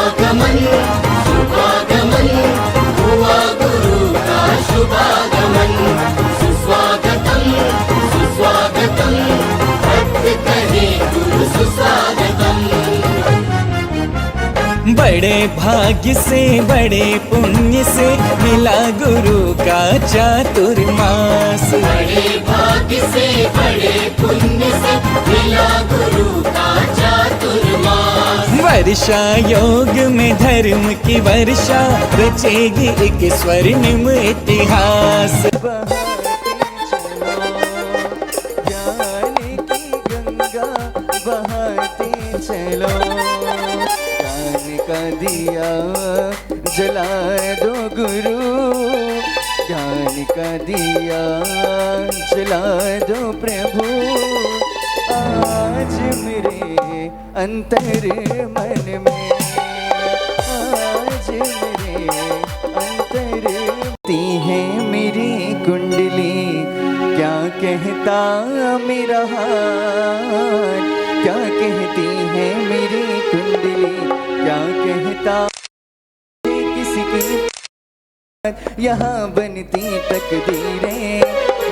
शुभागमन शुभागमन हुआ गुरु का शुभागमन। सुस्वागतम सुस्वागतम भक्त कहे गुरु सुस्वागतम। बड़े भाग्य से बड़े पुण्य से मिला गुरु का चातुर्मास। बड़े भाग्य से बड़े पुण्य से मिला गुरु का चातुर्मास। वर्षा योग में धर्म की वर्षा रचेगी एक स्वर्णिम इतिहास। ज्ञान की गंगा बहाते चलो, ज्ञान का दिया जला दो गुरु, ज्ञान का दिया जला दो प्रभु। आज मेरे अंतर मन में, आज मेरे अंतर ती है मेरी कुंडली। क्या कहता मेरा हाथ, क्या कहती है मेरी कुंडली, क्या कहता किसी की। यहाँ बनती तकदीरें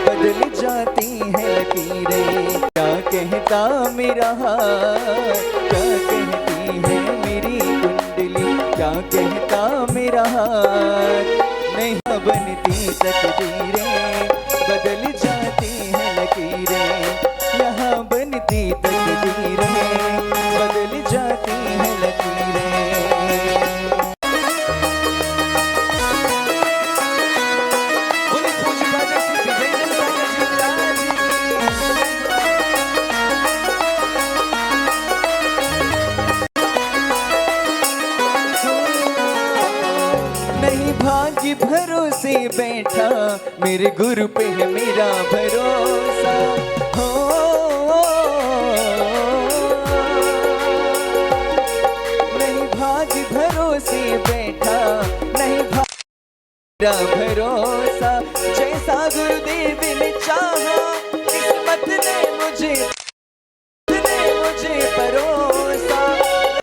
बदल जाती है लकीरें। क्या कहता मेरा हाथ, क्या कहती है मेरी कुंडली, क्या कहता मेरा हाथ। नहीं बनती तकदीरें बदल जाती है लकीरें। यहाँ बनती तकदीरें बदल जाती है लकीरें। नहीं भाग्य भरोसे बैठा, मेरे गुरु पे है मेरा भरोसा। हो नहीं भाग्य भरोसे बैठा, नहीं मेरा भरोसा। जैसा गुरुदेव ने चाहा किस्मत ने मुझे परोसा।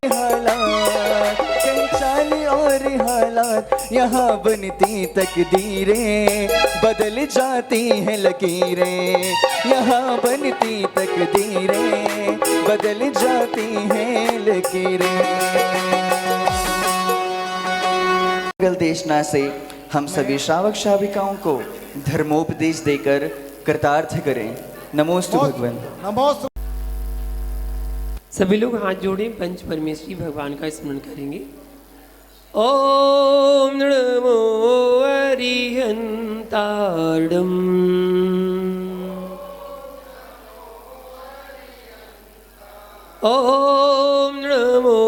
हालात कहीं चाली और हालात, यहाँ बनती तकदीरें बदल जाती हैं लकीरें। यहाँ बनती तकदीरें बदल जाती हैं लकीरें। गल देशना से हम सभी श्रावक श्राविकाओं को धर्मोपदेश देकर कृतार्थ करें। नमोस्तु भगवान। नमोस्तु। सभी लोग हाथ जोड़े पंच परमेश्वरी भगवान का स्मरण करेंगे। ओम नमो अरिहंतार्डम, ओम नमो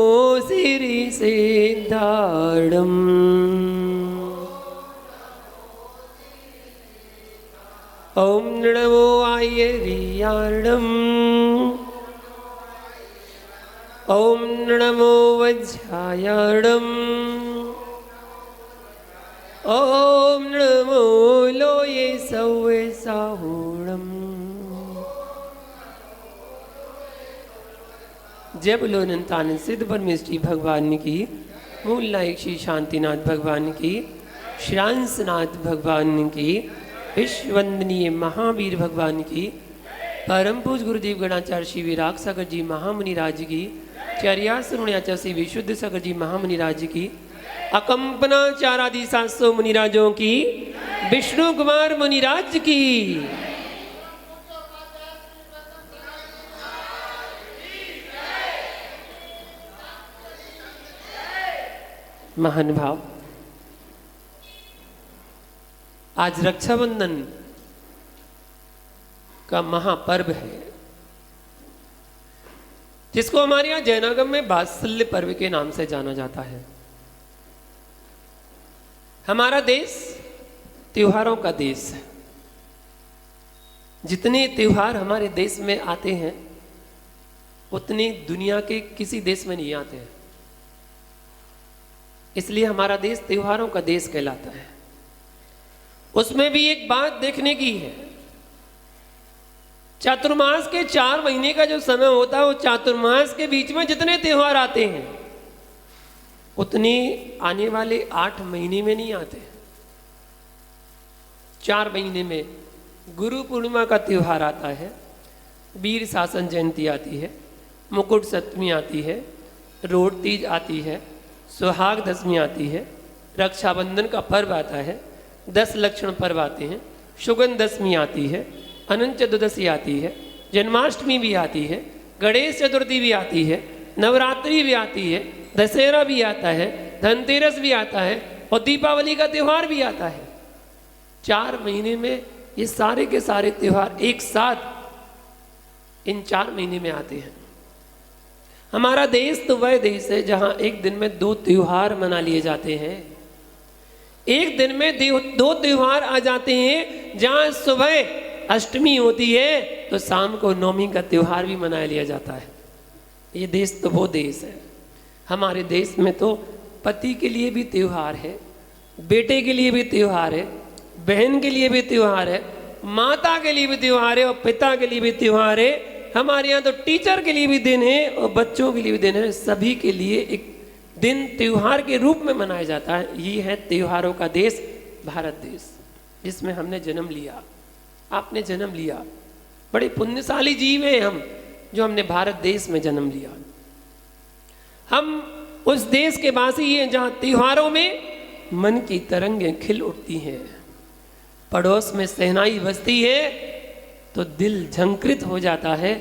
सिरि सिद्धार्डम, ओम नमो आयर्यार्डम, ओम नमो वज्रायार्डम, ओम नमो लोये सौवे साहूणम। जय बोलो अनंतानंद सिद्ध परमेश्वरी भगवान की, मूल नायक श्री शांतिनाथ भगवान की, श्रांसनाथ भगवान की, विश्ववंदनीय महावीर भगवान की, परम पूज गुरुदेव गणाचार्य श्री विराग सागर जी महामुनि राज की, चर्या सुरुण्याचार्य श्री विशुद्ध सागर जी महामुनि राज की, अकंपनाचारादि 700 मुनिराजों की, विष्णु कुमार मुनिराज की। महान भाव, आज रक्षाबंधन का महापर्व है, जिसको हमारे यहाँ जैनागम में वात्सल्य पर्व के नाम से जाना जाता है। हमारा देश त्योहारों का देश है। जितने त्योहार हमारे देश में आते हैं उतने दुनिया के किसी देश में नहीं आते हैं। इसलिए हमारा देश त्योहारों का देश कहलाता है। उसमें भी एक बात देखने की है, चातुर्मास के 4 महीने का जो समय होता है, वो चातुर्मास के बीच में जितने त्योहार आते हैं उतने आने वाले 8 महीने में नहीं आते। 4 महीने में गुरु पूर्णिमा का त्यौहार आता है, वीर शासन जयंती आती है, मुकुट सप्तमी आती है, रोड तीज आती है, सुहाग दशमी आती है, रक्षाबंधन का पर्व आता है, 10 लक्षण पर्व आते हैं, सुगंध दशमी आती है, अनंत चतुर्दशी आती है, जन्माष्टमी भी आती है, गणेश चतुर्थी भी आती है, नवरात्रि भी आती है, दशहरा भी आता है, धनतेरस भी आता है और दीपावली का त्यौहार भी आता है। 4 महीने में ये सारे के सारे त्यौहार एक साथ इन 4 महीने में आते हैं। हमारा देश तो वह देश है जहां एक दिन में 2 त्यौहार मना लिए जाते हैं। एक दिन में 2 त्यौहार आ जाते हैं, जहां सुबह अष्टमी होती है तो शाम को नवमी का त्यौहार भी मना लिया जाता है। ये देश तो वो देश है। हमारे देश में तो पति के लिए भी त्यौहार है, बेटे के लिए भी त्यौहार है, बहन के लिए भी त्यौहार है, माता के लिए भी त्यौहार है और पिता के लिए भी त्यौहार है। हमारे यहाँ तो टीचर के लिए भी दिन है और बच्चों के लिए भी दिन है। सभी के लिए एक दिन त्यौहार के रूप में मनाया जाता है। ये है त्योहारों का देश भारत देश, जिसमें हमने जन्म लिया, आपने जन्म लिया। बड़े पुण्यशाली जीव हैं हम, जो हमने भारत देश में जन्म लिया। हम उस देश के वासी हैं जहाँ त्योहारों में मन की तरंगें खिल उठती हैं। पड़ोस में सहनाई बजती है तो दिल झंकृत हो जाता है,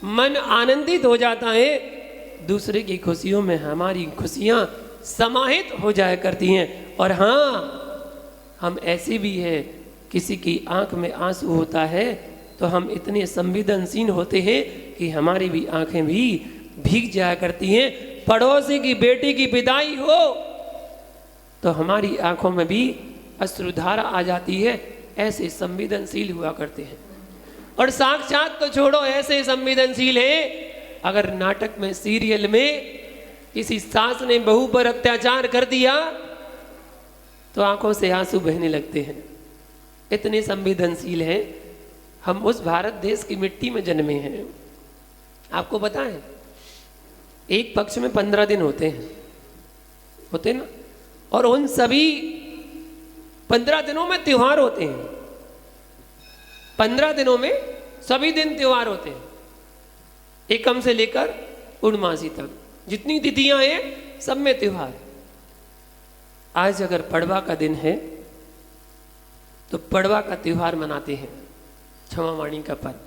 मन आनंदित हो जाता है। दूसरे की खुशियों में हमारी खुशियाँ समाहित हो जाया करती हैं। और हाँ, हम ऐसे भी हैं, किसी की आंख में आंसू होता है तो हम इतने संवेदनशील होते हैं कि हमारी भी आंखें भी भीग जाया करती हैं। पड़ोसी की बेटी की विदाई हो तो हमारी आंखों में भी अश्रुधारा आ जाती है। ऐसे संवेदनशील हुआ करते हैं। और साक्षात तो छोड़ो, ऐसे संवेदनशील हैं, अगर नाटक में, सीरियल में किसी सास ने बहू पर अत्याचार कर दिया तो आंखों से आंसू बहने लगते हैं। इतने संवेदनशील हैं। हम उस भारत देश की मिट्टी में जन्मे हैं। आपको पता है, एक पक्ष में 15 दिन होते हैं ना, और उन सभी 15 दिनों में त्योहार होते हैं। 15 दिनों में सभी दिन त्योहार होते हैं, एकम से लेकर पूर्णमासी तक जितनी तिथियां हैं सब में त्योहार। आज अगर पड़वा का दिन है तो पड़वा का त्योहार मनाते हैं, क्षमावाणी का पर्व।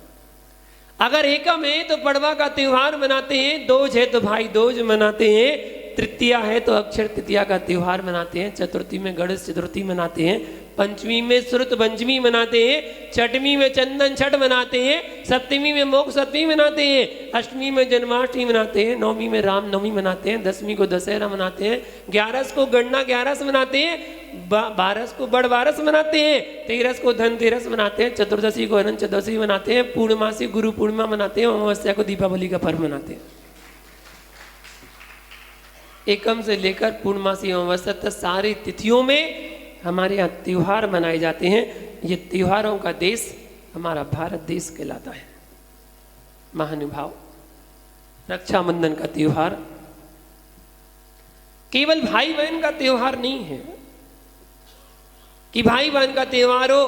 अगर एकम है तो पड़वा का त्योहार मनाते हैं, दोज है तो भाई दोज मनाते हैं, तृतीया है तो अक्षर तृतीया का त्योहार मनाते हैं, चतुर्थी में गणेश चतुर्थी मनाते हैं, पंचमी में श्रुत पंचमी मनाते हैं, छठवीं में चंदन छठ मनाते हैं, सप्तमी में मोक्ष सप्तमी मनाते हैं, अष्टमी में जन्माष्टमी मनाते हैं, नवमी में राम नवमी मनाते हैं, 10वीं को दशहरा मनाते हैं, 11 को गणना 11 मनाते हैं, 12 को बड़ बारस मनाते हैं, 13 को धनतेरस मनाते हैं, चतुर्दशी को अनंत चतुर्दशी मनाते हैं, पूर्णमासी गुरु पूर्णिमा मनाते हैं, अमावस्या को दीपावली का पर्व मनाते हैं। एकम से लेकर पूर्णमासी अमावस्या तक सारी तिथियों में हमारे यहाँ त्योहार मनाए जाते हैं। ये त्योहारों का देश हमारा भारत देश कहलाता है। महानुभाव, रक्षाबंधन का त्योहार केवल भाई बहन का त्योहार नहीं है कि भाई बहन का त्योहार हो,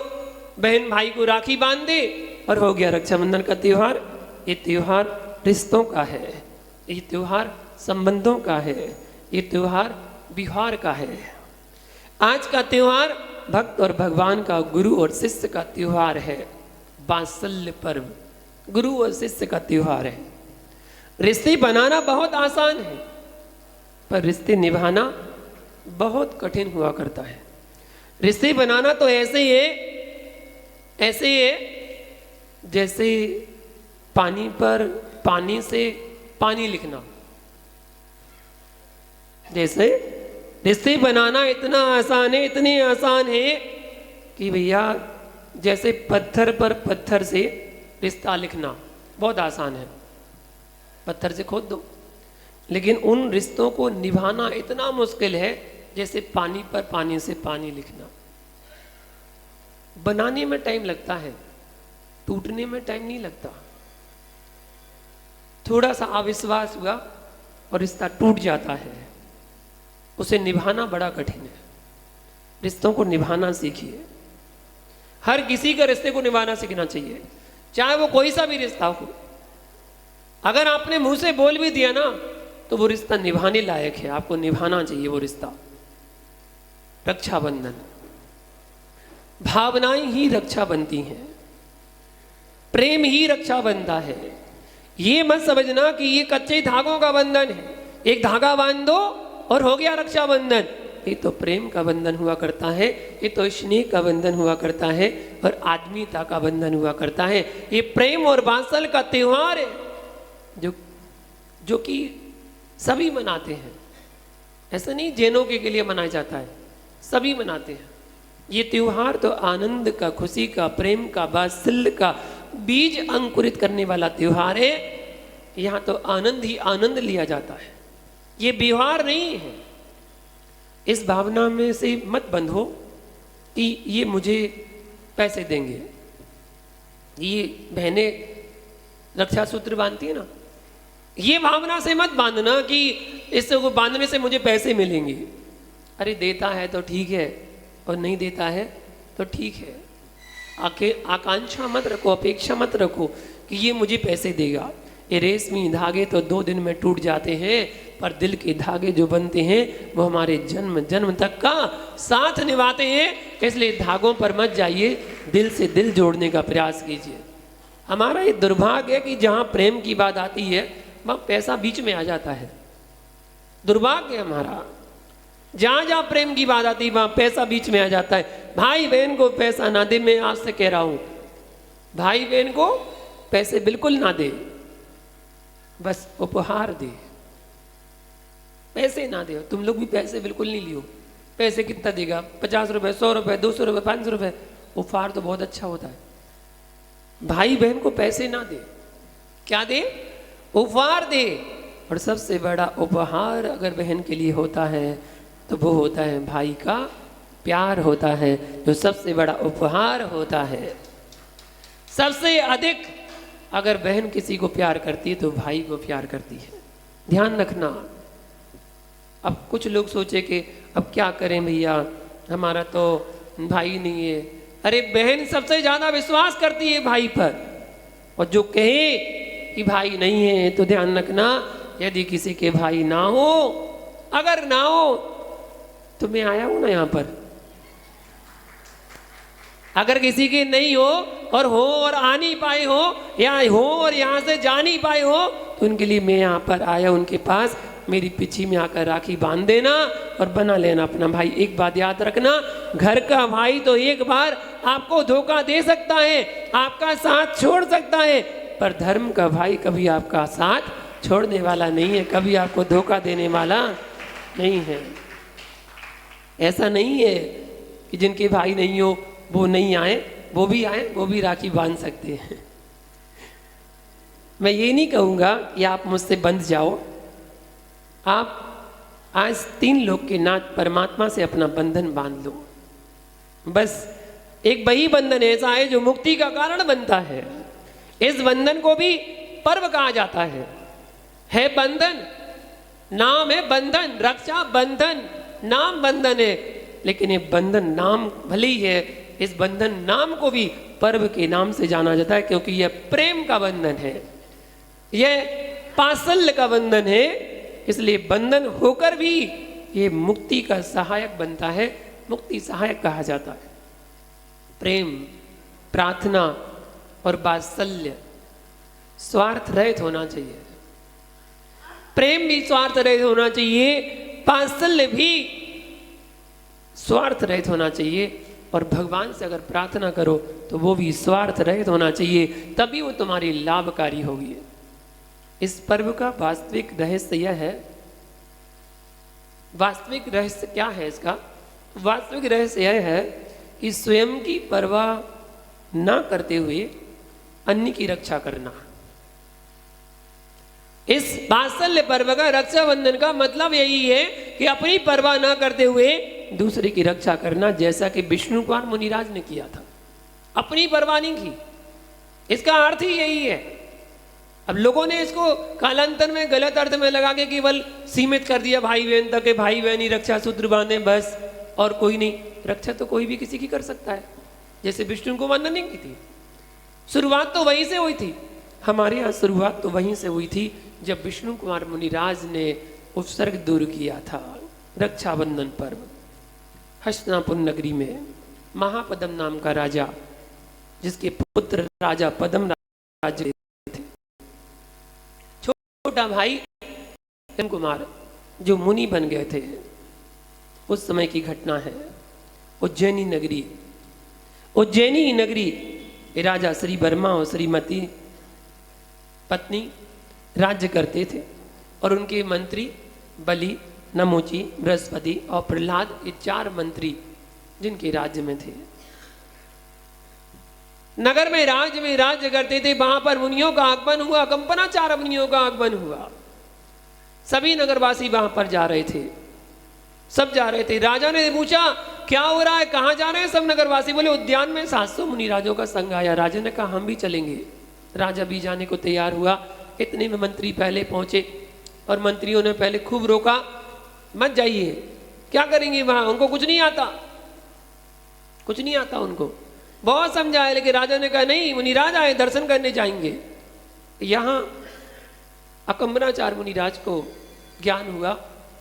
बहन भाई को राखी बांध दे और हो गया रक्षाबंधन का त्योहार। ये त्योहार रिश्तों का है, ये त्योहार संबंधों का है, ये त्योहार बिहार का है। आज का त्योहार भक्त और भगवान का, गुरु और शिष्य का त्योहार है। वात्सल्य पर्व गुरु और शिष्य का त्योहार है। रिश्ते बनाना बहुत आसान है, पर रिश्ते निभाना बहुत कठिन हुआ करता है। रिश्ते बनाना तो ऐसे है जैसे पानी पर पानी से पानी लिखना। जैसे रिश्ते बनाना इतना आसान है, इतने आसान है कि भैया जैसे पत्थर पर पत्थर से रिश्ता लिखना बहुत आसान है, पत्थर से खोद दो। लेकिन उन रिश्तों को निभाना इतना मुश्किल है जैसे पानी पर पानी से पानी लिखना। बनाने में टाइम लगता है, टूटने में टाइम नहीं लगता। थोड़ा सा अविश्वास हुआ और रिश्ता टूट जाता है। उसे निभाना बड़ा कठिन है। रिश्तों को निभाना सीखिए। हर किसी का रिश्ते को निभाना सीखना चाहिए, चाहे वो कोई सा भी रिश्ता हो। अगर आपने मुंह से बोल भी दिया ना तो वो रिश्ता निभाने लायक है, आपको निभाना चाहिए वो रिश्ता। रक्षाबंधन, भावनाएं ही रक्षा बनती हैं, प्रेम ही रक्षा बनता है। ये मत समझना कि ये कच्चे धागों का बंधन है, एक धागा बांध दो और हो गया रक्षाबंधन। ये तो प्रेम का बंधन हुआ करता है, ये तो स्नेह का बंधन हुआ करता है और आत्मीयता का बंधन हुआ करता है। ये प्रेम और वात्सल्य का त्योहार है जो कि सभी मनाते हैं। ऐसा नहीं जैनों के लिए मनाया जाता है, सभी मनाते हैं। ये त्योहार तो आनंद का, खुशी का, प्रेम का, वात्सल्य का बीज अंकुरित करने वाला त्योहार है। यहाँ तो आनंद ही आनंद लिया जाता है, ये व्यवहार नहीं है। इस भावना में से मत बंधो कि ये मुझे पैसे देंगे। ये बहनें रक्षा सूत्र बांधती है ना, ये भावना से मत बांधना कि इससे को बांधने से मुझे पैसे मिलेंगे। अरे देता है तो ठीक है और नहीं देता है तो ठीक है। आकांक्षा मत रखो, अपेक्षा मत रखो कि ये मुझे पैसे देगा। ये रेशमी धागे तो 2 दिन में टूट जाते हैं, पर दिल के धागे जो बनते हैं वो हमारे जन्म जन्म तक का साथ निभाते हैं। इसलिए धागों पर मत जाइए, दिल से दिल जोड़ने का प्रयास कीजिए। हमारा ये दुर्भाग्य है कि जहाँ प्रेम की बात आती है वहाँ पैसा बीच में आ जाता है। दुर्भाग्य है हमारा, जहाँ जहाँ प्रेम की बात आती है वहाँ पैसा बीच में आ जाता है। भाई बहन को पैसा ना दे, मैं आज से कह रहा हूँ, भाई बहन को पैसे बिल्कुल ना दे, बस उपहार दे, पैसे ना दे। तुम लोग भी पैसे बिल्कुल नहीं लियो। पैसे कितना देगा? 50 रुपए, 100 रुपए, 200 रुपए, 500 रुपए। उपहार तो बहुत अच्छा होता है। भाई बहन को पैसे ना दे, क्या दे? उपहार दे। और सबसे बड़ा उपहार अगर बहन के लिए होता है तो वो होता है भाई का प्यार होता है, जो सबसे बड़ा उपहार होता है। सबसे अधिक अगर बहन किसी को प्यार करती है तो भाई को प्यार करती है। ध्यान रखना। अब कुछ लोग सोचे कि अब क्या करें भैया, हमारा तो भाई नहीं है। अरे बहन सबसे ज्यादा विश्वास करती है भाई पर, और जो कहे कि भाई नहीं है तो ध्यान रखना, यदि किसी के भाई ना हो, अगर ना हो तो मैं आया हूं ना यहाँ पर, अगर किसी के नहीं हो और आ नहीं पाए हो, या हो और यहाँ से जा नहीं पाए हो, तो उनके लिए मैं यहाँ पर आया उनके पास। मेरी पीछे में आकर राखी बांध देना और बना लेना अपना भाई। एक बात याद रखना, घर का भाई तो एक बार आपको धोखा दे सकता है, आपका साथ छोड़ सकता है, पर धर्म का भाई कभी आपका साथ छोड़ने वाला नहीं है, कभी आपको धोखा देने वाला नहीं है। ऐसा नहीं है कि जिनके भाई नहीं हो वो नहीं आए, वो भी आए, वो भी राखी बांध सकते हैं। मैं ये नहीं कहूँगा कि आप मुझसे बंध जाओ। आप आज 3 लोग के नाथ परमात्मा से अपना बंधन बांध लो। बस एक वही बंधन ऐसा है जो मुक्ति का कारण बनता है। इस बंधन को भी पर्व कहा जाता है बंधन, नाम है बंधन, रक्षा बंधन, नाम बंधन है। लेकिन ये बंधन नाम भले ही है, इस बंधन नाम को भी पर्व के नाम से जाना जाता है, क्योंकि यह प्रेम का बंधन है, यह पासल्य का बंधन है। इसलिए बंधन होकर भी ये मुक्ति का सहायक बनता है, मुक्ति सहायक कहा जाता है। प्रेम, प्रार्थना और वात्सल्य स्वार्थ रहित होना चाहिए। प्रेम भी स्वार्थ रहित होना चाहिए, वात्सल्य भी स्वार्थ रहित होना चाहिए। और भगवान से अगर प्रार्थना करो तो वो भी स्वार्थ रहित होना चाहिए, तभी वो तुम्हारी लाभकारी होगी। इस पर्व का वास्तविक रहस्य यह है, वास्तविक रहस्य क्या है इसका? वास्तविक रहस्य यह है कि स्वयं की परवाह ना करते हुए अन्य की रक्षा करना। इस वात्सल्य पर्व का, रक्षाबंधन का मतलब यही है कि अपनी परवाह ना करते हुए दूसरे की रक्षा करना, जैसा कि विष्णु कुमार मुनिराज ने किया था। अपनी परवाह नहीं की, इसका अर्थ ही यही है। अब लोगों ने इसको कालांतर में गलत अर्थ में लगा के केवल सीमित कर दिया भाई बहन तक, भाई बहन ही रक्षा सूत्र बांधे बस, और कोई नहीं। रक्षा तो कोई भी किसी की कर सकता है, जैसे विष्णु को वंदन नहीं की थी, शुरुआत तो वहीं से हुई थी। हमारे यहाँ शुरुआत तो वहीं से हुई थी जब विष्णु कुमार मुनिराज ने उपसर्ग दूर किया था। रक्षाबंधन पर्व हस्तिनापुर नगरी में महापदम नाम का राजा, जिसके पुत्र राजा पदम राज थे, छोटा भाई कुमार जो मुनि बन गए थे, उस समय की घटना है। उज्जैनी नगरी, उज्जैनी नगरी राजा श्री वर्मा और श्रीमती पत्नी राज्य करते थे, और उनके मंत्री बलि, नमोची, बृहस्पति और प्रहलाद, ये 4 मंत्री जिनके राज्य में थे। नगर में राज्य करते थे। वहां पर मुनियों का आगमन हुआ, कंपनाचार मुनियों का आगमन हुआ। सभी नगरवासी वहां पर जा रहे थे, सब जा रहे थे। राजा ने पूछा क्या हो रहा है, कहाँ जा रहे हैं सब नगरवासी? बोले उद्यान में 700 मुनिराजों का संग आया। राजा ने कहा हम भी चलेंगे। राजा भी जाने को तैयार हुआ। इतने में मंत्री पहले पहुंचे, और मंत्रियों ने पहले खूब रोका, मत जाइए, क्या करेंगे वहां, उनको कुछ नहीं आता, कुछ नहीं आता उनको। बहुत समझाया, लेकिन राजा ने कहा नहीं, मुनिराज आए, दर्शन करने जाएंगे। यहाँ अकम्बनाचार मुनिराज को ज्ञान हुआ,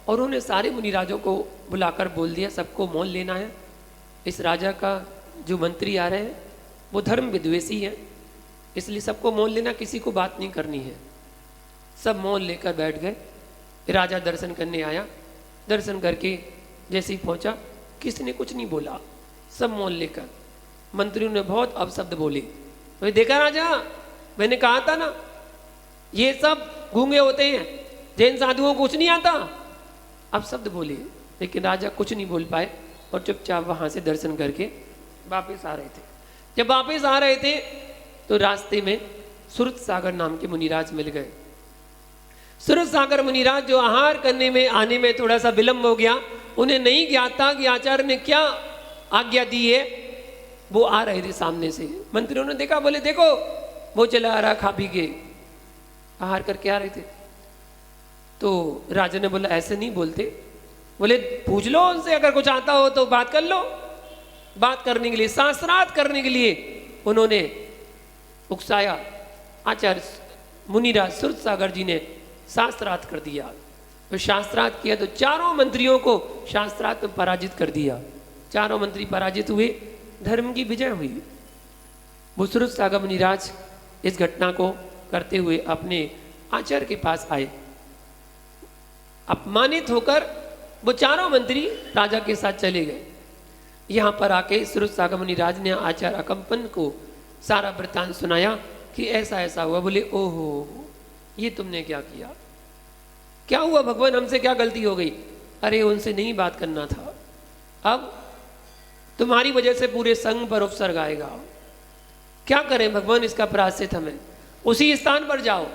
और उन्होंने सारे मुनिराजों को बुलाकर बोल दिया सबको मौन लेना है। इस राजा का जो मंत्री आ रहे हैं वो धर्म विद्वेषी है, इसलिए सबको मौन लेना, किसी को बात नहीं करनी है। सब मौन लेकर बैठ गए। राजा दर्शन करने आया, दर्शन करके जैसे ही पहुंचा किसी ने कुछ नहीं बोला, सब मौन लेकर। मंत्रियों ने बहुत अपशब्द बोले। तो देखा राजा, मैंने कहा था ना ये सब गूंगे होते हैं, जैन साधुओं को कुछ नहीं आता, अपशब्द बोले। लेकिन राजा कुछ नहीं बोल पाए और चुपचाप वहां से दर्शन करके वापस आ रहे थे। जब वापस आ रहे थे तो रास्ते में सुरत सागर नाम के मुनिराज मिल गए। सुरत सागर मुनिराज जो आहार करने में आने में थोड़ा सा विलंब हो गया, उन्हें नहीं ज्ञात था कि आचार्य ने क्या आज्ञा दी है। वो आ रहे थे सामने से, मंत्रियों ने देखा, बोले देखो वो चला आ रहा, खा पी के आहार करके आ रहे थे। तो राजा ने बोला ऐसे नहीं बोलते, बोले पूछ लो उनसे, अगर कुछ आता हो तो बात कर लो। बात करने के लिए, शास्त्रार्थ करने के लिए उन्होंने उकसाया। आचार्य मुनिराज सुरत सागर जी ने शास्त्रार्थ कर दिया। तो शास्त्रार्थ किया तो चारों मंत्रियों को शास्त्रार्थ में पराजित कर दिया। चारों मंत्री पराजित हुए, धर्म की विजय हुई। वो सुरत सागर मुनिराज इस घटना को करते हुए अपने आचार्य के पास आए। अपमानित होकर वो चारों मंत्री राजा के साथ चले गए। यहाँ पर आके सुरत सागर मुनिराज ने आचार्य अकम्पन को सारा वृत्तांत सुनाया कि ऐसा ऐसा हुआ। बोले ओहो, ये तुमने क्या किया, क्या हुआ भगवान, हमसे क्या गलती हो गई? अरे उनसे नहीं बात करना था, अब तुम्हारी वजह से पूरे संघ पर उपसर्ग आएगा। क्या करें भगवान, इसका प्रायश्चित हमें उसी स्थान पर जाओ,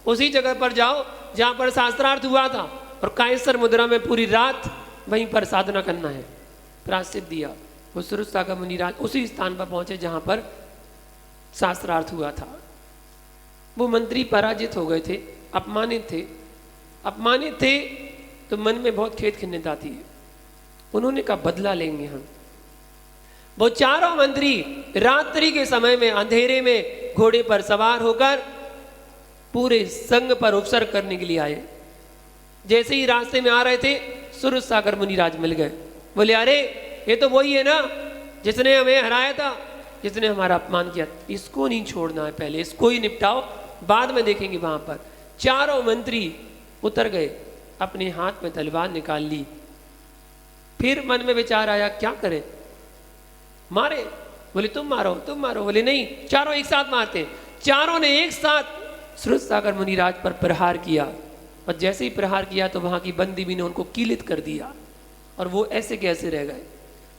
उसी जगह पर जाओ जहां पर शास्त्रार्थ हुआ था, और कायसर मुद्रा में पूरी रात वहीं पर साधना करना है। प्रायश्चित दिया। वो सुरत सागर मुनिराज उसी स्थान पर पहुंचे जहां पर शास्त्रार्थ हुआ था। वो मंत्री पराजित हो गए थे, अपमानित थे। अपमानित थे तो मन में बहुत खेद खिन्नता थी। उन्होंने कहा बदला लेंगे हम। वो चारों मंत्री रात्रि के समय में अंधेरे में घोड़े पर सवार होकर पूरे संघ पर उपसर्ग करने के लिए आए। जैसे ही रास्ते में आ रहे थे सुरत सागर मुनिराज मिल गए। बोले अरे ये तो वही है ना जिसने हमें हराया था, जिसने हमारा अपमान किया, इसको नहीं छोड़ना है, पहले इसको ही निपटाओ, बाद में देखेंगे। वहां पर चारों मंत्री उतर गए, अपने हाथ में तलवार निकाल ली। फिर मन में विचार आया क्या करें, मारे? बोले तुम मारो, तुम मारो। बोले नहीं, चारों एक साथ मारते। चारों ने एक साथ सुरत सागर मुनिराज पर प्रहार किया, और जैसे ही प्रहार किया तो वहां की बंदी भी ने उनको कीलित कर दिया, और वो ऐसे कैसे रह गए,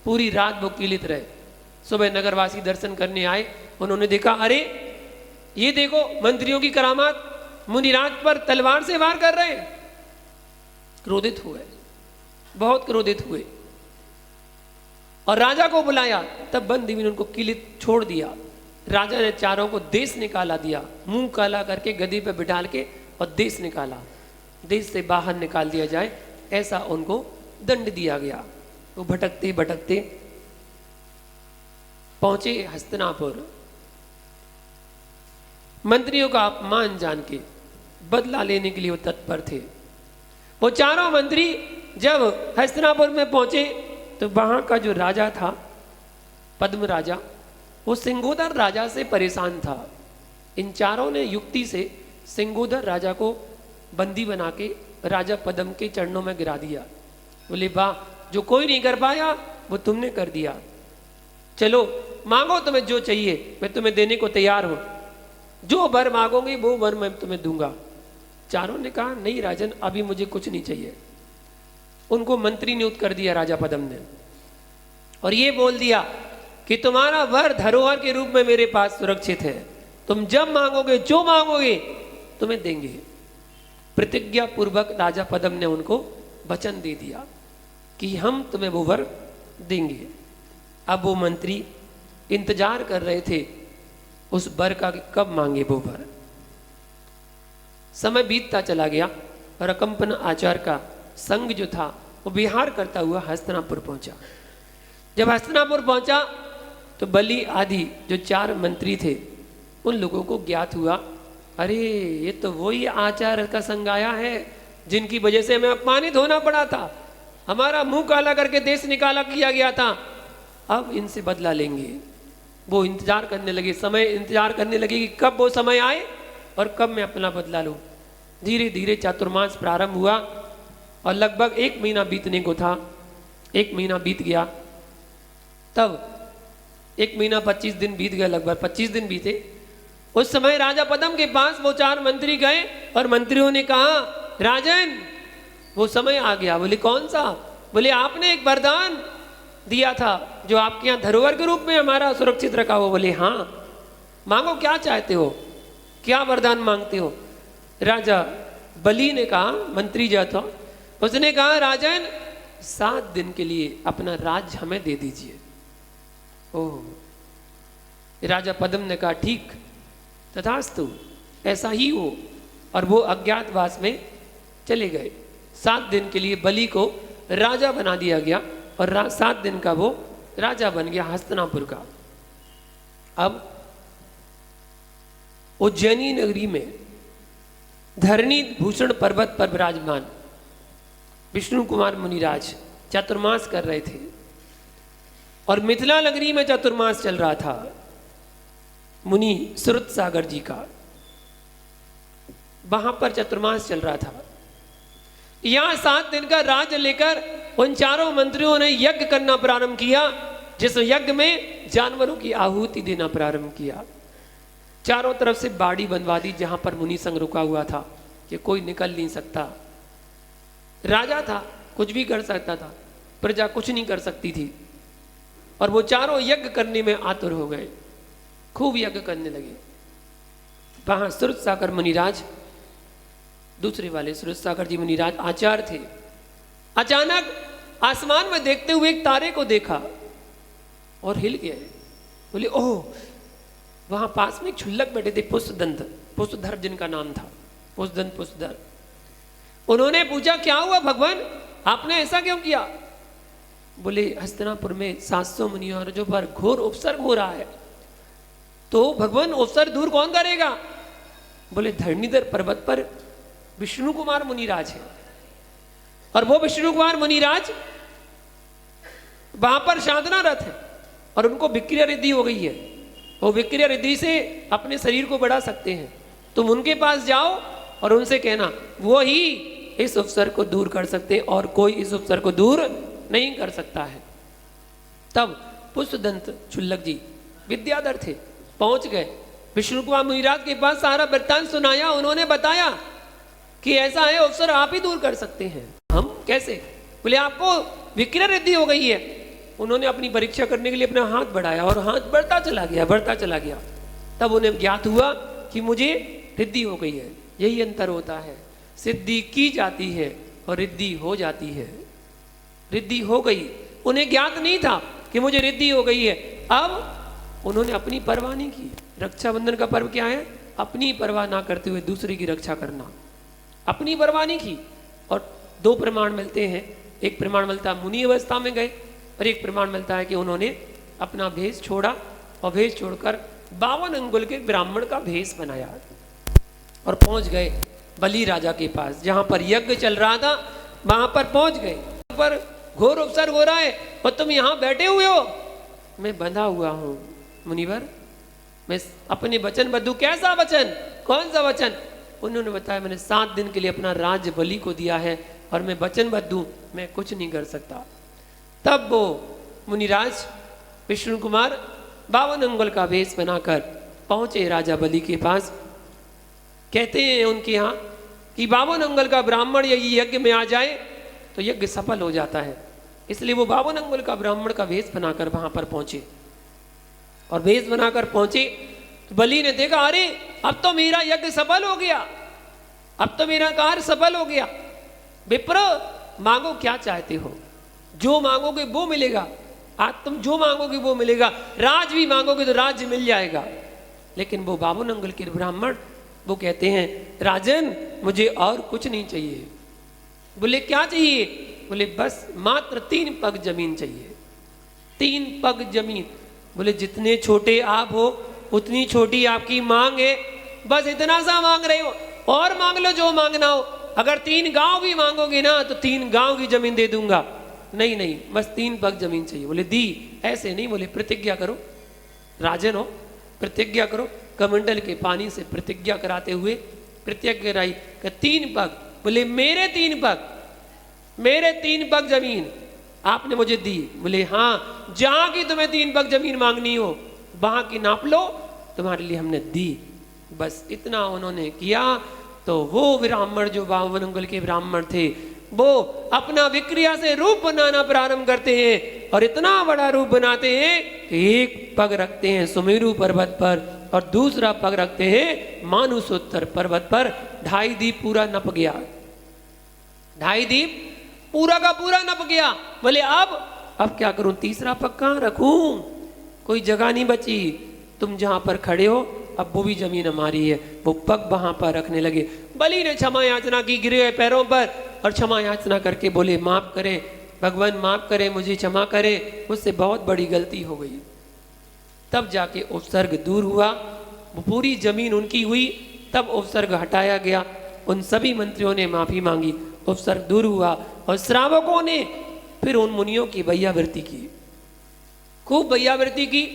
पूरी रात वो कीलित रहे। सुबह नगरवासी दर्शन करने आए, उन्होंने देखा अरे ये देखो मंत्रियों की करामात, मुनिराज पर तलवार से वार कर रहे हैं। क्रोधित हुए, बहुत क्रोधित हुए, और राजा को बुलाया। तब बंदी ने उनको किलित छोड़ दिया। राजा ने चारों को देश निकाला दिया, मुंह काला करके गदी पे बिठाल के और देश निकाला, देश से बाहर निकाल दिया जाए, ऐसा उनको दंड दिया गया। वो भटकते भटकते पहुंचे हस्तिनापुर। मंत्रियों का अपमान जान के बदला लेने के लिए वो तत्पर थे। वो चारों मंत्री जब हस्तिनापुर में पहुंचे तो वहां का जो राजा था, पद्म राजा, वो सिंगोदर राजा से परेशान था। इन चारों ने युक्ति से सिंगोदर राजा को बंदी बना के राजा पद्म के चरणों में गिरा दिया। बोले वाह, जो कोई नहीं कर पाया वो तुमने कर दिया, चलो मांगो तुम्हें जो चाहिए, मैं तुम्हें देने को तैयार हूं, जो वर मांगोगे वो वर मैं तुम्हें दूंगा। चारों ने कहा नहीं राजन, अभी मुझे कुछ नहीं चाहिए। उनको मंत्री नियुक्त कर दिया राजा पद्म ने, और ये बोल दिया कि तुम्हारा वर धरोहर के रूप में मेरे पास सुरक्षित है, तुम जब मांगोगे जो मांगोगे तुम्हें देंगे। प्रतिज्ञा पूर्वक राजा पद्म ने उनको वचन दे दिया कि हम तुम्हें वो वर देंगे। अब वो मंत्री इंतजार कर रहे थे उस वर का कि कब मांगे वो वर। समय बीतता चला गया और अकंपन आचार्य का संघ जो था वो विहार करता हुआ हस्तिनापुर पहुंचा। जब हस्तिनापुर पहुंचा तो बलि आदि जो 4 मंत्री थे उन लोगों को ज्ञात हुआ, अरे ये तो वही आचार्य का संघ आया है जिनकी वजह से हमें अपमानित होना पड़ा था, हमारा मुंह काला करके देश निकाला किया गया था, अब इनसे बदला लेंगे। वो इंतजार करने लगे, समय इंतजार करने लगे कि कब वो समय आए और कब मैं अपना बदला लूं। धीरे धीरे चातुर्मास प्रारंभ हुआ और लगभग 1 महीना बीतने को था। 1 महीना बीत गया, तब 1 महीना 25 दिन बीत गए, लगभग 25 दिन बीते। उस समय राजा पद्म के पास वो 4 मंत्री गए और मंत्रियों ने कहा राजन वो समय आ गया। बोले कौन सा? बोले आपने एक वरदान दिया था जो आपके यहाँ धरोहर के रूप में हमारा सुरक्षित रखा हो। बोले हाँ, मांगो क्या चाहते हो, क्या वरदान मांगते हो? राजा बलि ने कहा, मंत्री जो था उसने कहा राजन 7 दिन के लिए अपना राज्य हमें दे दीजिए। ओह, राजा पद्म ने कहा ठीक तथास्तु, ऐसा ही हो, और वो अज्ञातवास में चले गए। 7 दिन के लिए बलि को राजा बना दिया गया और 7 दिन का वो राजा बन गया हस्तिनापुर का। अब उज्जैनी नगरी में धरणी भूषण पर्वत पर विराजमान विष्णु कुमार मुनिराज चातुर्मास कर रहे थे, और मिथिला नगरी में चातुर्मास चल रहा था मुनि सुरत सागर जी का, वहां पर चातुर्मास चल रहा था। यहां 7 दिन का राज्य लेकर उन चारों मंत्रियों ने यज्ञ करना प्रारंभ किया, जिस यज्ञ में जानवरों की आहुति देना प्रारंभ किया। चारों तरफ से बाड़ी बनवा दी जहां पर मुनि संघ रुका हुआ था कि कोई निकल नहीं सकता। राजा था, कुछ भी कर सकता था, प्रजा कुछ नहीं कर सकती थी। और वो चारों यज्ञ करने में आतुर हो गए, खूब यज्ञ करने लगे। वहां सुरत सागर मुनिराज, दूसरे वाले सुरत सागर जी मुनिराज आचार्य थे। अचानक आसमान में देखते हुए एक तारे को देखा और हिल गए। बोले ओह, वहां पास में एक क्षुल्लक बैठे थे, पुष्पदंत, पुष्पधर जिनका नाम था, पुष्पदंत पुष्पधर। उन्होंने पूछा क्या हुआ भगवान, आपने ऐसा क्यों किया? बोले हस्तिनापुर में 700 मुनियों पर घोर उपसर्ग हो रहा है, तो भगवान उपसर्ग दूर कौन करेगा? बोले धरणीधर पर्वत पर विष्णु कुमार मुनिराज है, और वो विष्णु कुमार मुनिराज वहां पर साधना रथ है, और उनको विक्रिया रिद्धि हो गई है। वो विक्रिया रिद्धि से अपने शरीर को बढ़ा सकते हैं। तुम उनके पास जाओ और उनसे कहना वो ही इस उपसर्ग को दूर कर सकते हैं, और कोई इस उपसर्ग को दूर नहीं कर सकता है। तब पुष्पदंत क्षुल्लक जी विद्याधर थे, पहुंच गए विष्णु कुमार मुनिराज के पास, सारा वृत्तांत सुनाया। उन्होंने बताया कि ऐसा है, उपसर्ग आप ही दूर कर सकते हैं। हम कैसे? बोले आपको विक्रिया रिद्धि हो गई है। उन्होंने अपनी परीक्षा करने के लिए अपना हाथ बढ़ाया और हाथ बढ़ता चला गया, बढ़ता चला गया। तब उन्हें ज्ञात हुआ कि मुझे रिद्धि हो गई है। यही अंतर होता है, सिद्धि की जाती है और रिद्धि हो जाती है। रिद्धि हो गई, उन्हें ज्ञात नहीं था कि मुझे रिद्धि हो गई है। अब उन्होंने अपनी परवाह नहीं की। रक्षाबंधन का पर्व क्या है? अपनी परवाह ना करते हुए दूसरे की रक्षा करना, अपनी परवाह नहीं की। और दो प्रमाण मिलते हैं, एक प्रमाण मिलता है मुनि अवस्था में गए, और एक प्रमाण मिलता है कि उन्होंने अपना भेष छोड़ा और भेष छोड़कर 52 अंगुल के ब्राह्मण का भेष बनाया और पहुंच गए बलि राजा के पास, जहां पर यज्ञ चल रहा था वहां पर पहुंच गए। पर घोर उपसर्ग हो रहा है और तुम यहां बैठे हुए हो। मैं बंधा हुआ हूं मुनिवर, मैं अपने वचन बद्धू। कैसा वचन? कौन सा वचन? उन्होंने बताया मैंने 7 दिन के लिए अपना राज्य बलि को दिया है और मैं वचनबद्ध हूं, मैं कुछ नहीं कर सकता। तब वो मुनिराज विष्णु कुमार 52 अंगुल का भेष बनाकर पहुंचे राजा बलि के पास। कहते हैं उनके यहाँ कि 52 अंगुल का ब्राह्मण यदि यज्ञ में आ जाए तो यज्ञ सफल हो जाता है, इसलिए वो 52 अंगुल का ब्राह्मण का भेष बनाकर वहां पर पहुंचे। और भेष बनाकर पहुंचे तो बलि ने देखा, अरे अब तो मेरा यज्ञ सफल हो गया, अब तो मेरा कार्य सफल हो गया। विप्र, मांगो क्या चाहते हो, जो मांगोगे वो मिलेगा। आज तुम जो मांगोगे वो मिलेगा, राज भी मांगोगे तो राज्य मिल जाएगा। लेकिन वो 52 अंगुल के ब्राह्मण वो कहते हैं, राजन मुझे और कुछ नहीं चाहिए। बोले क्या चाहिए? बोले बस मात्र 3 पग जमीन चाहिए, 3 पग जमीन। बोले जितने छोटे आप हो उतनी छोटी आपकी मांग है, बस इतना सा मांग रहे हो, और मांग लो जो मांगना हो। अगर 3 गांव भी मांगोगे ना तो 3 गांव की जमीन दे दूंगा। नहीं नहीं, बस 3 पग जमीन चाहिए। बोले दी, ऐसे नहीं। बोले प्रतिज्ञा करो, राजन हो, प्रतिज्ञा करो। कमंडल के पानी से प्रतिज्ञा कराते हुए प्रतिज्ञा कराई कि 3 पग। बोले मेरे 3 पग, मेरे 3 पग जमीन आपने मुझे दी। बोले हाँ, जहां की तुम्हें 3 पग जमीन मांगनी हो वहां की नाप लो, तुम्हारे लिए हमने दी। बस इतना उन्होंने किया तो वो ब्राह्मण जो 52 अंगुल के ब्राह्मण थे वो अपना विक्रिया से रूप बनाना प्रारंभ करते हैं, और इतना बड़ा रूप बनाते हैं कि एक पग रखते हैं सुमेरु पर्वत पर और दूसरा पग रखते हैं मानुसोत्तर पर्वत पर। 2.5 दीप पूरा नप गया, 2.5 दीप पूरा का पूरा नप गया। बोले अब क्या करूं, तीसरा पग कहां रखूं, कोई जगह नहीं बची। तुम जहां पर खड़े हो अब वो भी जमीन हमारी है। वो पग वहां पर रखने लगे। बलि ने क्षमा याचना की, गिरे हुए पैरों पर, और क्षमा याचना करके बोले माफ करें भगवान, माफ करें, मुझे क्षमा करें, मुझसे बहुत बड़ी गलती हो गई। तब जाके उपसर्ग दूर हुआ, वो पूरी जमीन उनकी हुई। तब उपसर्ग हटाया गया, उन सभी मंत्रियों ने माफी मांगी, उपसर्ग दूर हुआ। और श्रावकों ने फिर उन मुनियों की भैयावृत्ति की, खूब भैयावृत्ति की।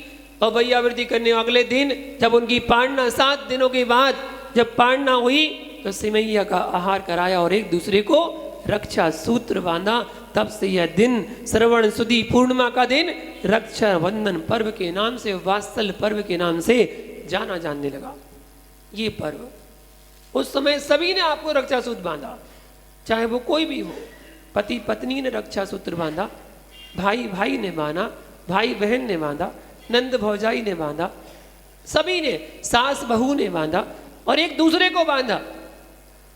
और भैयावृत्ति करने अगले दिन जब उनकी पाड़ना 7 दिनों के बाद जब पाड़ना हुई तो सिमैया का आहार कराया और एक दूसरे को रक्षा सूत्र बांधा। तब से यह दिन श्रवण सुदी पूर्णिमा का दिन रक्षा बंधन पर्व के नाम से, वात्सल पर्व के नाम से जाना जानने लगा। ये पर्व उस समय सभी ने आपको रक्षा सूत्र बांधा, चाहे वो कोई भी हो। पति पत्नी ने रक्षा सूत्र बांधा, भाई भाई ने बांधा, भाई बहन ने बांधा, नंद भौजाई ने बांधा, सभी ने, सास बहू ने बांधा और एक दूसरे को बांधा,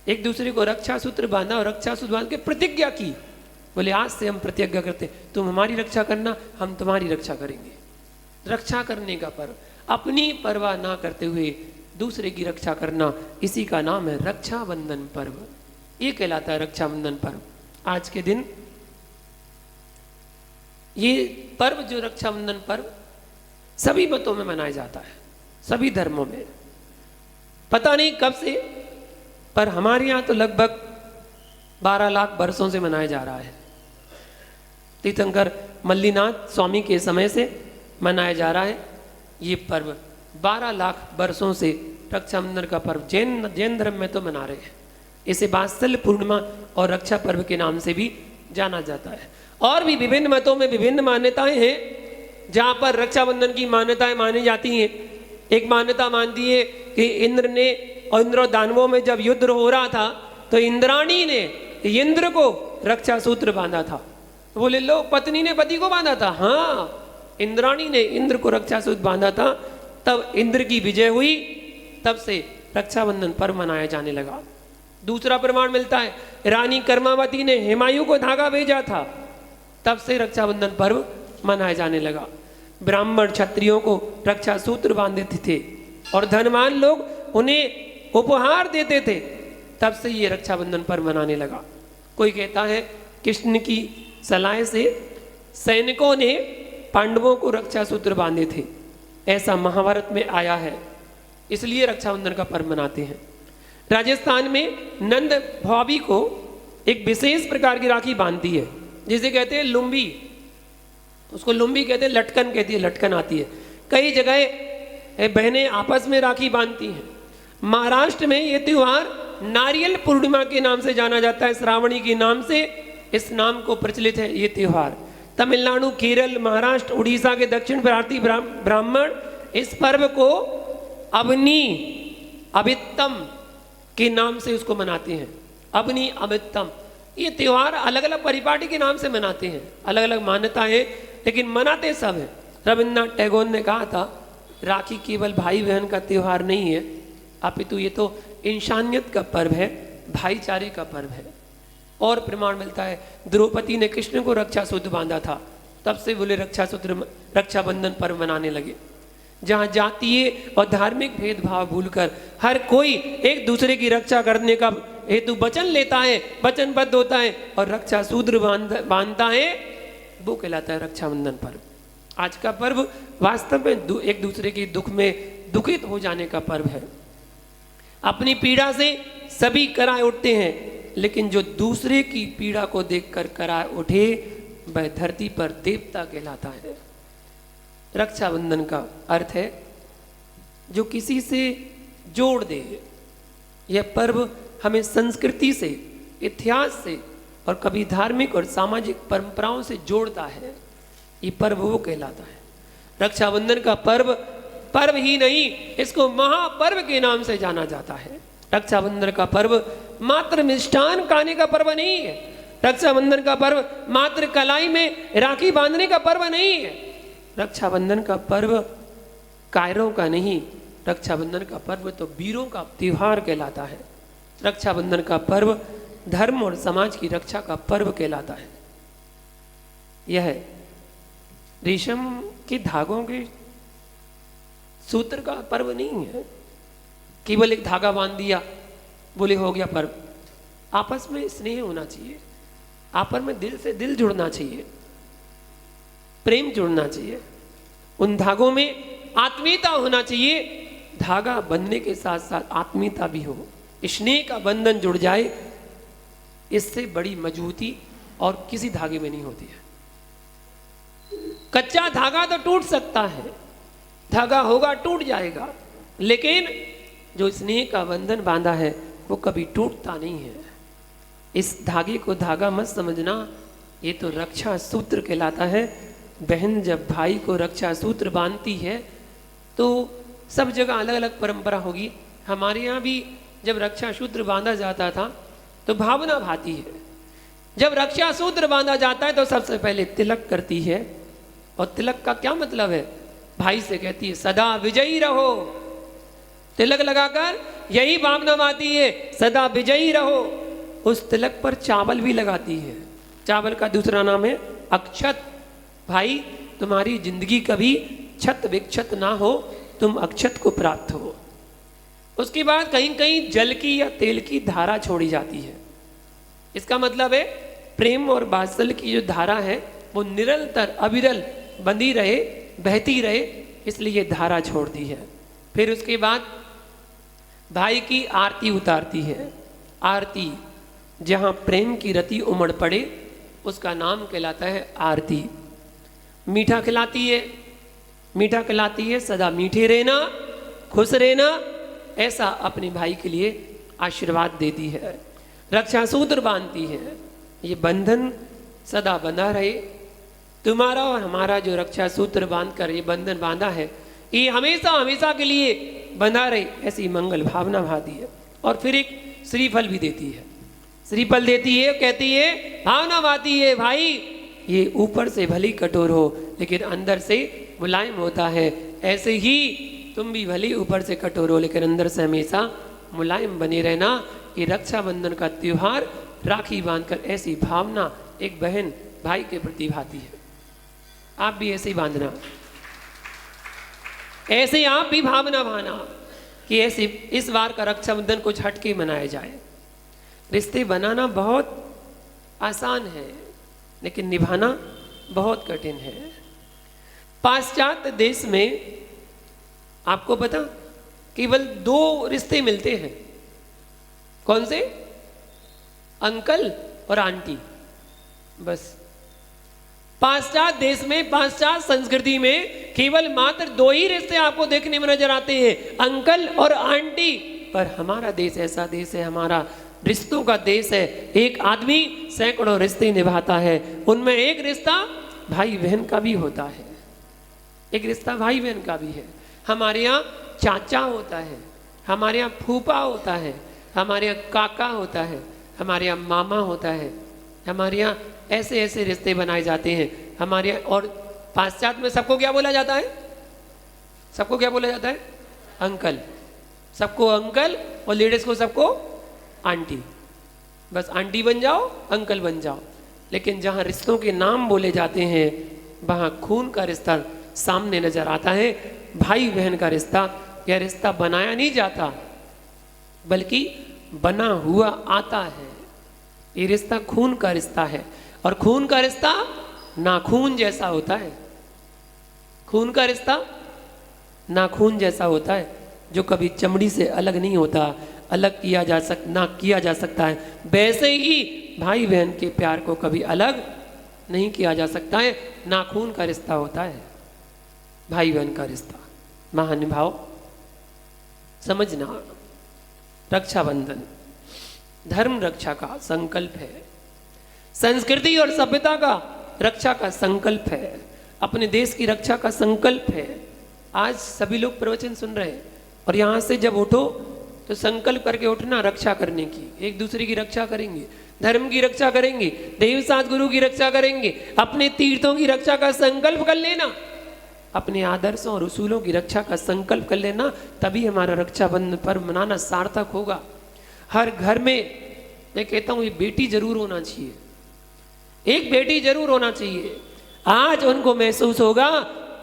एक दूसरे को रक्षा सूत्र बांधा और रक्षा सूत्र बांध के प्रतिज्ञा की। बोले आज से हम प्रतिज्ञा करते, तुम हमारी रक्षा करना, हम तुम्हारी रक्षा करेंगे। रक्षा करने का पर्व, अपनी परवाह ना करते हुए दूसरे की रक्षा करना, इसी का नाम है रक्षाबंधन पर्व। ये कहलाता है रक्षाबंधन पर्व। आज के दिन ये पर्व जो रक्षाबंधन पर्व सभी मतों में मनाया जाता है, सभी धर्मों में। पता नहीं कब से, पर हमारे यहाँ तो लगभग 12 लाख वर्षों से मनाया जा रहा है। तीर्थंकर मल्लीनाथ स्वामी के समय से मनाया जा रहा है ये पर्व। 12 लाख वर्षों से रक्षाबंधन का पर्व जैन धर्म में तो मना रहे हैं। इसे वात्सल्य पूर्णिमा और रक्षा पर्व के नाम से भी जाना जाता है। और भी विभिन्न मतों में विभिन्न मान्यताएं हैं जहां पर रक्षाबंधन की मान्यताएं मानी जाती हैं। एक मान्यता मानती है कि इंद्र ने और इंद्र और दानवों में जब युद्ध हो रहा था तो इंद्राणी ने इंद्र को रक्षा सूत्र बांधा था। बोले लो, पत्नी ने पति को बांधा था? हाँ, इंद्राणी ने इंद्र को रक्षा सूत्र बांधा था। तब इंद्र की विजय हुई, तब से रक्षाबंधन पर्व मनाया जाने लगा। दूसरा प्रमाण मिलता है, रानी कर्मावती ने हुमायूं को धागा भेजा था, तब से रक्षाबंधन पर्व मनाया जाने लगा। ब्राह्मण क्षत्रियों को रक्षा सूत्र बांध देते थे और धनवान लोग उन्हें उपहार देते थे। तब से ये रक्षाबंधन पर्व मनाने लगा। कोई कहता है कृष्ण की सलाह से सैनिकों ने पांडवों को रक्षा सूत्र बांधे थे, ऐसा महाभारत में आया है, इसलिए रक्षाबंधन का पर्व मनाते हैं। राजस्थान में नंद भाभी को एक विशेष प्रकार की राखी बांधती है, जिसे कहते हैं लुम्बी। उसको लुम्बी कहते हैं, लटकन कहती है, लटकन आती है। कई जगह बहनें आपस में राखी बांधती हैं। महाराष्ट्र में ये त्योहार नारियल पूर्णिमा के नाम से जाना जाता है, श्रावणी के नाम से इस नाम को प्रचलित है ये त्योहार। तमिलनाडु, केरल, महाराष्ट्र, उड़ीसा के दक्षिण भारतीय ब्राह्मण इस पर्व को अवनी अभित्तम के नाम से उसको मनाते हैं। अवनी अभित्तम, ये त्योहार अलग अलग परिपाटी के नाम से मनाते हैं, अलग अलग मान्यता है, लेकिन मनाते सब हैं। रविन्द्रनाथ टैगोर ने कहा था राखी केवल भाई बहन का त्योहार नहीं है, अपितु ये तो इंसानियत का पर्व है, भाईचारे का पर्व है। और प्रमाण मिलता है द्रौपदी ने कृष्ण को रक्षा सूत्र बांधा था, तब से बोले रक्षाबंधन पर्व मनाने लगे। जहाँ जातीय और धार्मिक भेदभाव भूलकर हर कोई एक दूसरे की रक्षा करने का हेतु वचन लेता है, वचनबद्ध होता है और रक्षा सूत्र बांधता है, वो कहलाता है रक्षाबंधन पर्व। आज का पर्व वास्तव में एक दूसरे के दुख में दुखित हो जाने का पर्व है। अपनी पीड़ा से सभी कराए उठते हैं, लेकिन जो दूसरे की पीड़ा को देखकर कराए उठे वह धरती पर देवता कहलाता है। रक्षाबंधन का अर्थ है जो किसी से जोड़ दे। यह पर्व हमें संस्कृति से, इतिहास से और कभी धार्मिक और सामाजिक परंपराओं से जोड़ता है। ये पर्व वो कहलाता है। रक्षाबंधन का पर्व पर्व ही नहीं, इसको महापर्व के नाम से जाना जाता है। रक्षाबंधन का पर्व मात्र मिष्ठान खाने का पर्व नहीं है। रक्षाबंधन का पर्व मात्र कलाई में राखी बांधने का पर्व नहीं है। रक्षाबंधन का पर्व कायरों का नहीं, रक्षाबंधन का पर्व तो वीरों का त्योहार कहलाता है। रक्षाबंधन का पर्व धर्म और समाज की रक्षा का पर्व कहलाता है। यह रेशम के धागों के सूत्र का पर्व नहीं है, केवल एक धागा बांध दिया बोले हो गया पर्व। आपस में स्नेह होना चाहिए, आपस में दिल से दिल जुड़ना चाहिए, प्रेम जुड़ना चाहिए, उन धागों में आत्मीयता होना चाहिए। धागा बंधने के साथ साथ आत्मीयता भी हो, स्नेह का बंधन जुड़ जाए, इससे बड़ी मजबूती और किसी धागे में नहीं होती है। कच्चा धागा तो टूट सकता है, धागा होगा टूट जाएगा, लेकिन जो स्नेह का बंधन बांधा है वो कभी टूटता नहीं है। इस धागे को धागा मत समझना, ये तो रक्षा सूत्र कहलाता है। बहन जब भाई को रक्षा सूत्र बांधती है तो सब जगह अलग अलग परंपरा होगी। हमारे यहाँ भी जब रक्षा सूत्र बांधा जाता था तो भावना भाती है। जब रक्षा सूत्र बांधा जाता है तो सबसे पहले तिलक करती है, और तिलक का क्या मतलब है? भाई से कहती है सदा विजयी रहो। तिलक लगाकर यही भावना आती है, सदा विजयी रहो। उस तिलक पर चावल भी लगाती है। चावल का दूसरा नाम है अक्षत। भाई तुम्हारी जिंदगी कभी छत विक्षत ना हो, तुम अक्षत को प्राप्त हो। उसके बाद कहीं कहीं जल की या तेल की धारा छोड़ी जाती है। इसका मतलब है प्रेम और वात्सल्य की जो धारा है वो निरंतर अविरल बंधी रहे, बहती रहे, इसलिए धारा छोड़ दी है। फिर उसके बाद भाई की आरती उतारती है। आरती जहाँ प्रेम की रति उमड़ पड़े उसका नाम कहलाता है आरती। मीठा खिलाती है, मीठा खिलाती है, सदा मीठे रहना, खुश रहना, ऐसा अपने भाई के लिए आशीर्वाद देती है। रक्षा सूत्र बांधती है, ये बंधन सदा बंधा रहे। तुम्हारा और हमारा जो रक्षा सूत्र बांधकर ये बंधन बांधा है, ये हमेशा हमेशा के लिए बंधा रहे, ऐसी मंगल भावना भाती है। और फिर एक श्रीफल भी देती है। श्रीफल देती है, कहती है, भावना भाती है, भाई ये ऊपर से भली कठोर हो लेकिन अंदर से मुलायम होता है, ऐसे ही तुम भी भली ऊपर से कठोर हो लेकिन अंदर से हमेशा मुलायम बने रहना। ये रक्षाबंधन का त्योहार राखी बांधकर ऐसी भावना एक बहन भाई के प्रति भाती है। आप भी ऐसे ही बांधना। ऐसे आप भी भावना भाना कि ऐसे इस बार का रक्षाबंधन कुछ हटके मनाया जाए। रिश्ते बनाना बहुत आसान है, लेकिन निभाना बहुत कठिन है। पाश्चात्य देश में आपको पता केवल 2 रिश्ते मिलते हैं। कौन से? अंकल और आंटी। बस पाश्चात्य देश में, पाश्चात्य संस्कृति में केवल मात्र 2 ही रिश्ते आपको देखने में नजर आते हैं, अंकल और आंटी। पर हमारा देश ऐसा देश है, हमारा रिश्तों का देश है। एक आदमी सैकड़ों रिश्ते निभाता है, उनमें एक रिश्ता भाई बहन का भी होता है, एक रिश्ता भाई बहन का भी है। हमारे यहाँ चाचा होता है, हमारे यहाँ फूफा होता है, हमारे यहाँ काका होता है, हमारे यहाँ मामा होता है, हमारे यहाँ ऐसे ऐसे रिश्ते बनाए जाते हैं हमारे यहाँ। और पाश्चात्य में सबको क्या बोला जाता है? सबको क्या बोला जाता है? अंकल। सबको अंकल, और लेडीज को सबको आंटी। बस आंटी बन जाओ, अंकल बन जाओ। लेकिन जहाँ रिश्तों के नाम बोले जाते हैं वहाँ खून का रिश्ता सामने नजर आता है, भाई बहन का रिश्ता। यह रिश्ता बनाया नहीं जाता बल्कि बना हुआ आता है। ये रिश्ता खून का रिश्ता है, और खून का रिश्ता नाखून जैसा होता है। खून का रिश्ता नाखून जैसा होता है, जो कभी चमड़ी से अलग नहीं होता, अलग किया जा सकता है। वैसे ही भाई बहन के प्यार को कभी अलग नहीं किया जा सकता है। नाखून का रिश्ता होता है भाई बहन का रिश्ता। महानुभाव समझना, रक्षाबंधन धर्म रक्षा का संकल्प है, संस्कृति और सभ्यता का रक्षा का संकल्प है, अपने देश की रक्षा का संकल्प है। आज सभी लोग प्रवचन सुन रहे हैं, और यहाँ से जब उठो तो संकल्प करके उठना रक्षा करने की। एक दूसरे की रक्षा करेंगे, धर्म की रक्षा करेंगे, देव साथ गुरु की रक्षा करेंगे, अपने तीर्थों की रक्षा का संकल्प कर लेना, अपने आदर्शों और उसूलों की रक्षा का संकल्प कर लेना। तभी हमारा रक्षाबंधन पर्व मनाना सार्थक होगा। हर घर में मैं कहता हूँ ये बेटी जरूर होना चाहिए, एक बेटी जरूर होना चाहिए। आज उनको महसूस होगा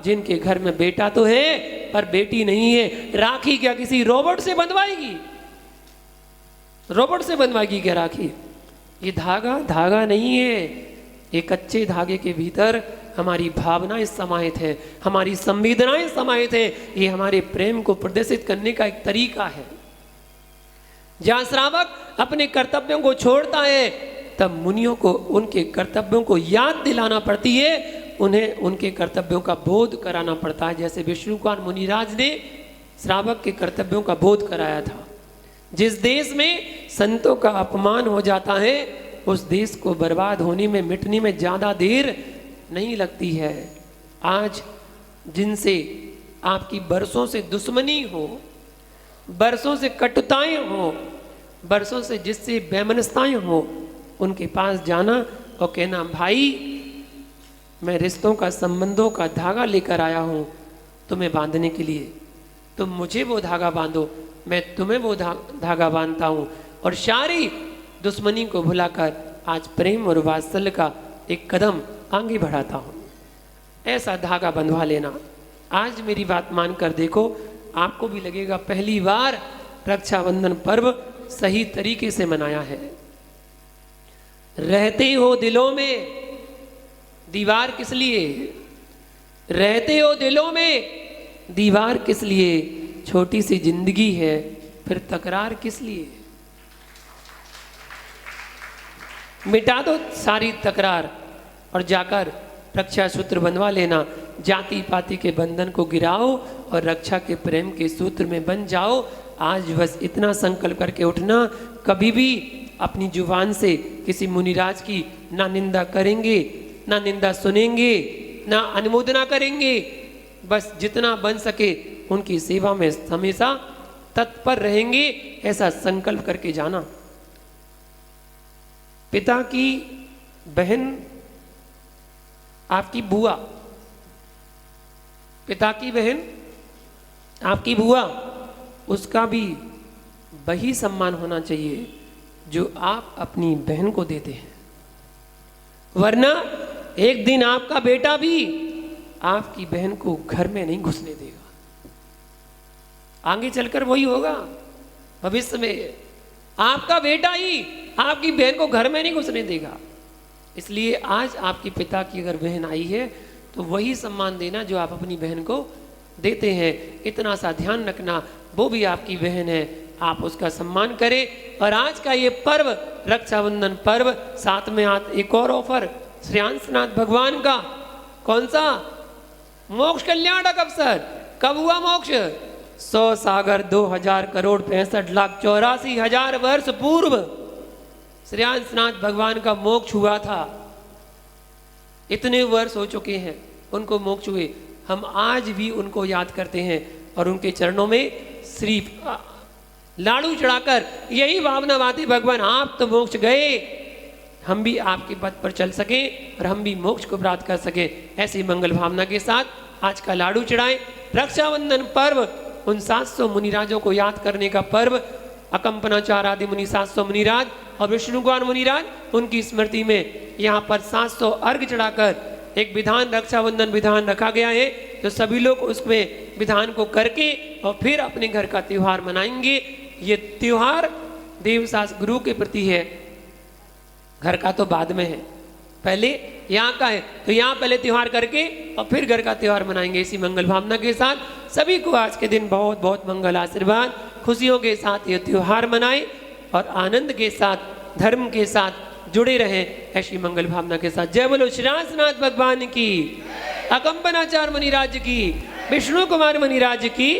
जिनके घर में बेटा तो है पर बेटी नहीं है। राखी क्या किसी रोबोट से बंधवाएगी? रोबोट से बंधवाएगी क्या राखी? ये धागा नहीं है, ये कच्चे धागे के भीतर हमारी भावनाएं समाहित है, हमारी संवेदनाएं समाहित है। ये हमारे प्रेम को प्रदर्शित करने का एक तरीका है। जहां श्रावक अपने कर्तव्यों को छोड़ता है, तब मुनियों को उनके कर्तव्यों को याद दिलाना पड़ती है, उन्हें उनके कर्तव्यों का बोध कराना पड़ता है। जैसे विष्णुकुमार मुनिराज ने श्रावक के कर्तव्यों का बोध कराया था। जिस देश में संतों का अपमान हो जाता है, उस देश को बर्बाद होने में, मिटने में ज्यादा देर नहीं लगती है। आज जिनसे आपकी बरसों से दुश्मनी हो, बरसों से कटुताएं हो, बरसों से जिससे बेमनस्ताएं हो, उनके पास जाना और कहना, भाई मैं रिश्तों का, संबंधों का धागा लेकर आया हूं तुम्हें बांधने के लिए। तुम मुझे वो धागा बांधो, मैं तुम्हें वो धागा बांधता हूं, और सारी दुश्मनी को भुलाकर आज प्रेम और वात्सल्य का एक कदम आगे बढ़ाता हूं। ऐसा धागा बंधवा लेना। आज मेरी बात मानकर देखो, आपको भी लगेगा पहली बार रक्षाबंधन पर्व सही तरीके से मनाया है। रहते हो दिलों में, दीवार किस लिए? रहते हो दिलों में, दीवार किस लिए? छोटी सी जिंदगी है, फिर तकरार किस लिए? मिटा दो सारी तकरार और जाकर रक्षा सूत्र बंधवा लेना। जाति पाति के बंधन को गिराओ और रक्षा के प्रेम के सूत्र में बन जाओ। आज बस इतना संकल्प करके उठना, कभी भी अपनी जुबान से किसी मुनिराज की ना निंदा करेंगे, ना निंदा सुनेंगे, ना अनुमोदना करेंगे। बस जितना बन सके उनकी सेवा में हमेशा तत्पर रहेंगे, ऐसा संकल्प करके जाना। पिता की बहन आपकी बुआ, पिता की बहन आपकी बुआ, उसका भी वही सम्मान होना चाहिए जो आप अपनी बहन को देते हैं। वरना एक दिन आपका बेटा भी आपकी बहन को घर में नहीं घुसने देगा। आगे चलकर वही होगा भविष्य में। आपका बेटा ही आपकी बहन को घर में नहीं घुसने देगा। इसलिए आज आपके पिता की अगर बहन आई है तो वही सम्मान देना जो आप अपनी बहन को देते हैं। इतना सा ध्यान रखना, वो भी आपकी बहन है, आप उसका सम्मान करें। और आज का ये पर्व रक्षाबंधन पर्व, साथ में आज एक और ऑफर श्रेयांसनाथ भगवान का, कौन सा? मोक्ष कल्याणक अवसर। कब हुआ मोक्ष? 100 सागर 2000 करोड़ 65,84,000 वर्ष पूर्व श्रेयांसनाथ भगवान का मोक्ष हुआ था। इतने वर्ष हो चुके हैं उनको मोक्ष हुए, हम आज भी उनको याद करते हैं और उनके चरणों में श्री लाड़ू चढ़ाकर यही भावना बातें, भगवान आप तो मोक्ष गए, हम भी आपके पथ पर चल सके और हम भी मोक्ष को प्राप्त कर सके। ऐसी मंगल भावना के साथ आज का लाड़ू चढ़ाएं। रक्षाबंधन पर्व उन 700 मुनिराजों को याद करने का पर्व, अकंपनाचार्य आदि मुनि 700 मुनिराज और विष्णुगुण मुनिराज, उनकी स्मृति में यहाँ पर 700 अर्घ चढ़ाकर एक विधान, रक्षाबंधन विधान रखा गया है। तो सभी लोग उसमें विधान को करके और फिर अपने घर का त्योहार मनाएंगे। ये त्योहार देवशास्त्र गुरु के प्रति है, घर का तो बाद में है, पहले यहाँ का है। तो यहाँ पहले त्योहार करके और फिर घर का त्योहार मनाएंगे। इसी मंगल भावना के साथ सभी को आज के दिन बहुत बहुत मंगल आशीर्वाद, खुशियों के साथ ये त्योहार मनाएं और आनंद के साथ, धर्म के साथ जुड़े रहें। ऐसी मंगल भावना के साथ जय बोलो श्रेयांसनाथ भगवान की, अकंपनाचार्य मुनिराज की, विष्णु कुमार मुनिराज की।